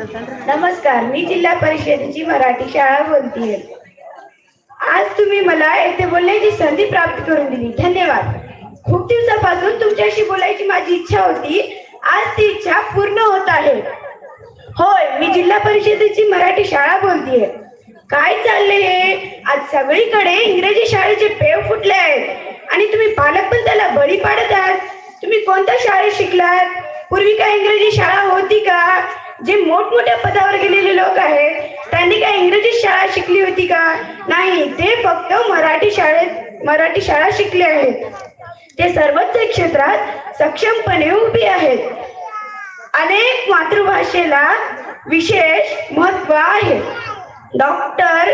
नमस्कार, मी जिल्हा परिषदेची मराठी शाळा बोलतीये। आज तुम्ही मला येथे बोलण्याची संधी प्राप्त करून दिली, धन्यवाद। खूप दिवसापासून तुमच्याशी बोलायची माझी इच्छा होती, आज ती इच्छा पूर्ण होत आहे। होय, मी जिल्हा परिषदेची मराठी शाळा बोलतीये। काय चालले हे? आज सगळीकडे इंग्रजी शाळेचे पेव फुटले आहेत आणि तुम्ही पालक पण त्याला बळी पाडत आहात। तुम्ही कोणत्या शाळेत शिकलात? पूर्वी काय इंग्रजी शाळा होती का? जे मोठमोठ्या पदावर गेलेले लोक आहेत त्यांनी काय इंग्रजी शाळा शिकली होती का? नाही, ते फक्त मराठी शाळा शिकले आहेत। ते सर्वच क्षेत्रात सक्षमपणे उभी आहेत। अनेक मातृभाषेला विशेष महत्त्व आहे। डॉक्टर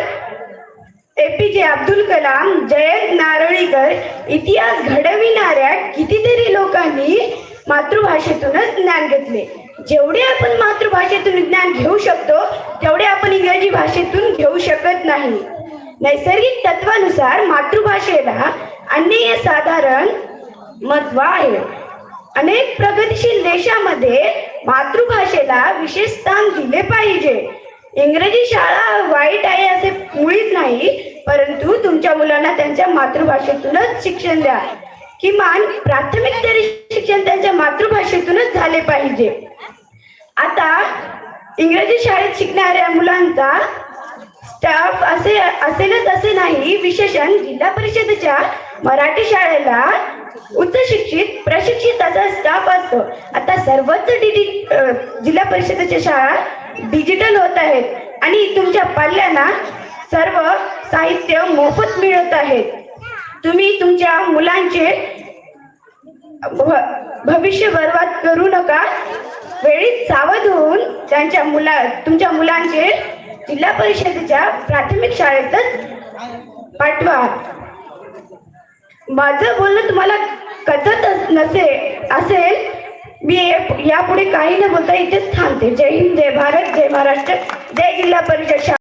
APJ अब्दुल कलाम, जयंत नारळीकर इतिहास घडविणाऱ्या कितीतरी लोकांनी मातृभाषेतूनच ज्ञान घेतले। जेवढे आपण मातृभाषेतून ज्ञान घेऊ शकतो तेवढे आपण इंग्रजी भाषेतून घेऊ शकत नाही। नैसर्गिक तत्वानुसार मातृभाषेला अनन्यसाधारण महत्त्व आहे। अनेक प्रगतीशील देशांमध्ये मातृभाषेला विशेष स्थान दिले पाहिजे। इंग्रजी शाळा वाईट आहे असे मुळीच नाही, परंतु तुमच्या मुलांना त्यांच्या मातृभाषेतूनच शिक्षण द्या। किमान प्राथमिक तरी शिक्षण त्यांच्या मातृभाषेतूनच झाले पाहिजे। आता इंग्रजी शाळेत शिकणाऱ्या मुलांचा स्टाफ असेलच असे नाही, विशेषण जिल्हा परिषदेच्या मराठी शाळेला उच्च शिक्षित प्रशिक्षित असा स्टाफ असतो। आता सर्वच जिल्हा परिषदेच्या शाळा डिजिटल होत आहेत आणि तुमच्या पाल्यांना सर्व साहित्य मोफत मिळत आहे। तुम्ही तुमच्या मुलांचे भविष्य बर्बाद करू नका। वेळीच सावध होऊन तुमच्या मुलांचे जिल्हा परिषदेच्या प्राथमिक शाळेतच पाठवा। माझं बोलणं तुम्हाला कळत असेल, मी यापुढे काही न बोलता इथेच थांबते। जय हिंद, जय भारत, जय महाराष्ट्र, जय जिल्हा परिषद शाळा।